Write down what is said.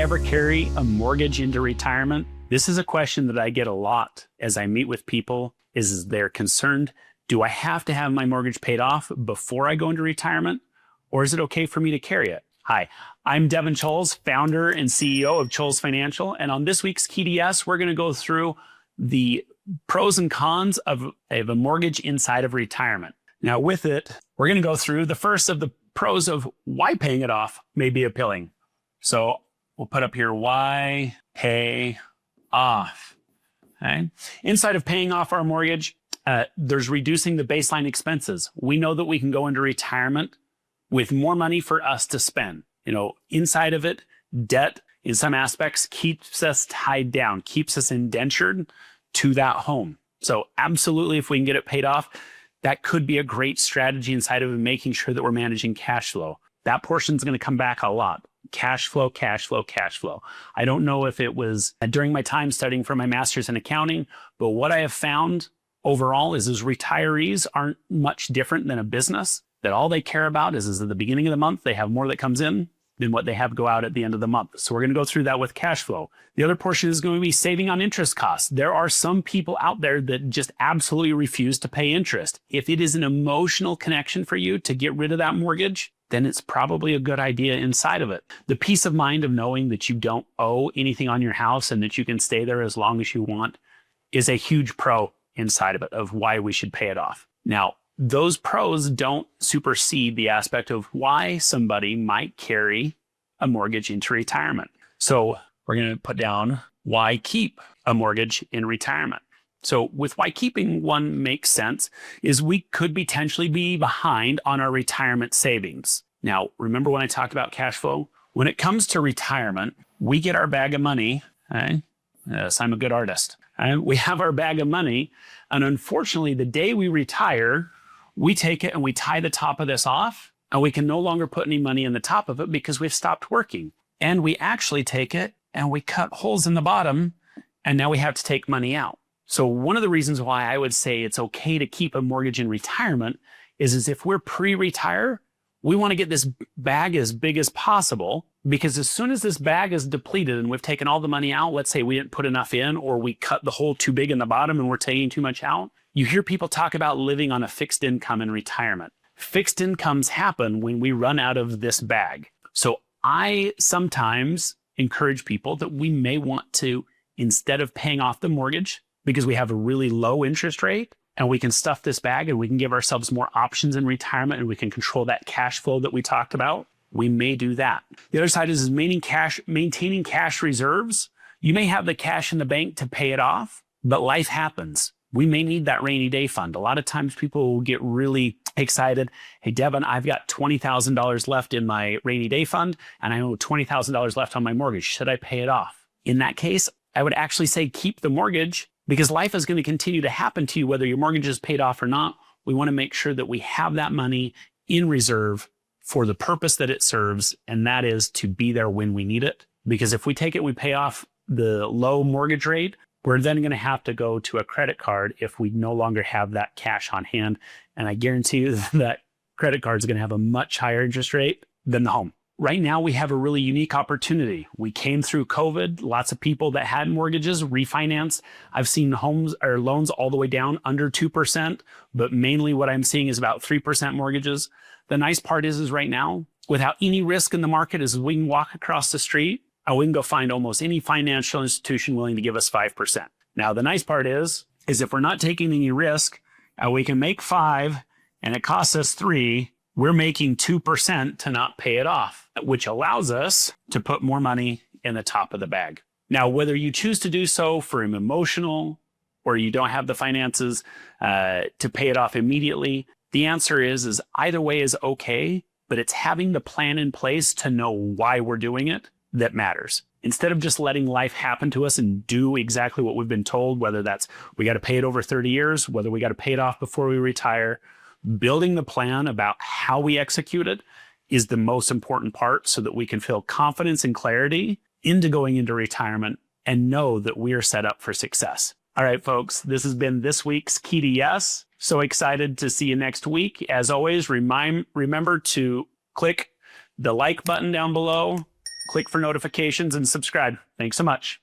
ever carry a mortgage into retirement? This is a question that I get a lot as I meet with people. Is they're concerned, do I have to have my mortgage paid off before I go into retirement? Or is it okay for me to carry it? Hi, I'm Devin Choules, founder and CEO of Choules Financial. And on this week's KDS, we're going to go through the pros and cons of a mortgage inside of retirement. Now with it, we're going to go through the first of the pros of why paying it off may be appealing. So we'll put up here, why pay off. Okay. Inside of paying off our mortgage, there's reducing the baseline expenses. We know that we can go into retirement with more money for us to spend. Inside of it, debt in some aspects keeps us tied down, keeps us indentured to that home. So absolutely, if we can get it paid off, that could be a great strategy inside of making sure that we're managing cash flow. That portion is going to come back a lot. Cash flow, cash flow, cash flow. I don't know if it was during my time studying for my master's in accounting, but what I have found overall is retirees aren't much different than a business, that all they care about is at the beginning of the month, they have more that comes in than what they have go out at the end of the month. So we're going to go through that with cash flow. The other portion is going to be saving on interest costs. There are some people out there that just absolutely refuse to pay interest. If it is an emotional connection for you to get rid of that mortgage, then it's probably a good idea inside of it. The peace of mind of knowing that you don't owe anything on your house and that you can stay there as long as you want is a huge pro inside of it, of why we should pay it off. Now, those pros don't supersede the aspect of why somebody might carry a mortgage into retirement. So we're going to put down why keep a mortgage in retirement. So with why keeping one makes sense is we could potentially be behind on our retirement savings. Now, remember when I talked about cash flow? When it comes to retirement, we get our bag of money. Okay? Yes, I'm a good artist. And we have our bag of money. And unfortunately, the day we retire, we take it and we tie the top of this off, and we can no longer put any money in the top of it because we've stopped working. And we actually take it and we cut holes in the bottom, and now we have to take money out. So one of the reasons why I would say it's okay to keep a mortgage in retirement is if we're pre-retire, we want to get this bag as big as possible, because as soon as this bag is depleted and we've taken all the money out, let's say we didn't put enough in, or we cut the hole too big in the bottom and we're taking too much out. You hear people talk about living on a fixed income in retirement. Fixed incomes happen when we run out of this bag. So I sometimes encourage people that we may want to, instead of paying off the mortgage, because we have a really low interest rate and we can stuff this bag and we can give ourselves more options in retirement and we can control that cash flow that we talked about, we may do that. The other side is maintaining cash reserves. You may have the cash in the bank to pay it off, but life happens. We may need that rainy day fund. A lot of times people will get really excited. Hey, Devin, I've got $20,000 left in my rainy day fund and I owe $20,000 left on my mortgage. Should I pay it off? In that case, I would actually say keep the mortgage, because life is going to continue to happen to you whether your mortgage is paid off or not. We want to make sure that we have that money in reserve for the purpose that it serves, and that is to be there when we need it. Because if we take it and we pay off the low mortgage rate, we're then going to have to go to a credit card if we no longer have that cash on hand. And I guarantee you that credit card is going to have a much higher interest rate than the home. Right now, we have a really unique opportunity. We came through COVID. Lots of people that had mortgages refinanced. I've seen homes or loans all the way down under 2%, but mainly what I'm seeing is about 3% mortgages. The nice part is right now, without any risk in the market, is we can walk across the street and we can go find almost any financial institution willing to give us 5%. Now, the nice part is if we're not taking any risk, we can make 5 and it costs us 3. We're making 2% to not pay it off, which allows us to put more money in the top of the bag. Now, whether you choose to do so for an emotional or you don't have the finances to pay it off immediately, the answer is either way is okay, but it's having the plan in place to know why we're doing it that matters. Instead of just letting life happen to us and do exactly what we've been told, whether that's we got to pay it over 30 years, whether we got to pay it off before we retire, building the plan about how we execute it is the most important part so that we can feel confidence and clarity into going into retirement and know that we are set up for success. All right, folks, this has been this week's Key to Yes. So excited to see you next week. As always, remember to click the like button down below, Click for notifications and subscribe. Thanks so much.